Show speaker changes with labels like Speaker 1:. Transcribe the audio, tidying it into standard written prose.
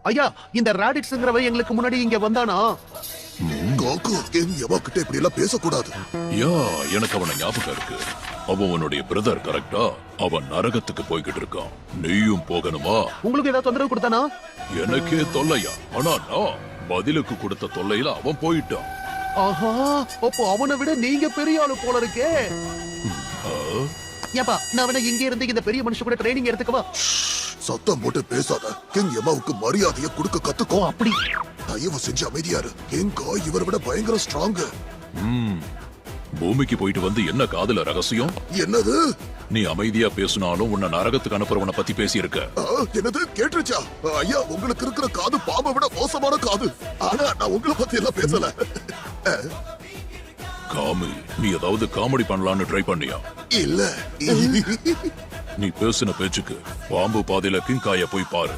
Speaker 1: ஐயா, இந்த ராடிட்ஸ்ங்கிறவன் எங்களுக்கு முன்னாடி இங்க வந்தானா?
Speaker 2: காக்கு என் எவா கிட்ட இப்படி எல்லாம் பேசக்கூடாது.
Speaker 3: யா, எனக்கு அவன ஞாபகம் இருக்கு. அவன் உன்னுடைய பிரதர் கரெக்டா? அவன் நரகத்துக்கு போய்கிட்டு இருக்கான். நீயும் போகணுமா?
Speaker 1: உங்களுக்கு ஏதாவது தொந்தரவு கொடுத்தானா?
Speaker 3: எனக்கே தொல்லையா? ஆனா நான் பதிலுக்கு கொடுத்த தொல்லையில அவன் போயிட்டான்.
Speaker 1: ஆஹா, அப்போ அவனை விட நீங்க பெரிய ஆளு போல இருக்கே.
Speaker 3: ஆ?
Speaker 1: ஏப்பா, நான் வேணா இங்க இருந்து இந்த பெரிய மனுஷன் கூட ட்ரைனிங் எடுத்துக்கவா?
Speaker 2: சத்தம் போட்டு பேசாத. கிங் எமாவுக்கு மரியாதையை கொடுக்க
Speaker 1: ஓ,
Speaker 2: கத்துக்கோ.
Speaker 1: அப்படி.
Speaker 2: தயவு செஞ்சு அமைதியாரு. கிங்கா இவரை விட பயங்கர ஸ்ட்ராங்.
Speaker 3: பூமிக்கு போயிட்டு வந்து என்ன காதுல ரகசியம்?
Speaker 2: என்னது?
Speaker 3: நீ அமைதியா பேசினாலும் உன்னை நரகத்துக்கு அனுப்புறவனை பத்தி பேசியிருக்க.
Speaker 2: என்னது கேட்டுச்சா? ஐயா, உங்களுக்கு இருக்கிற காது பாம்பை விட மோசமான காது. ஆனா நான் உங்களை பத்தி எல்லாம் பேசல.
Speaker 3: காமி, நீ ஏதாவது காமெடி பண்ணலாம்னு ட்ரை பண்ணியா?
Speaker 2: இல்ல.
Speaker 3: நீ பேசின பேச்சுக்கு பாம்பு பாதையில கிங்காய போய் பாரு.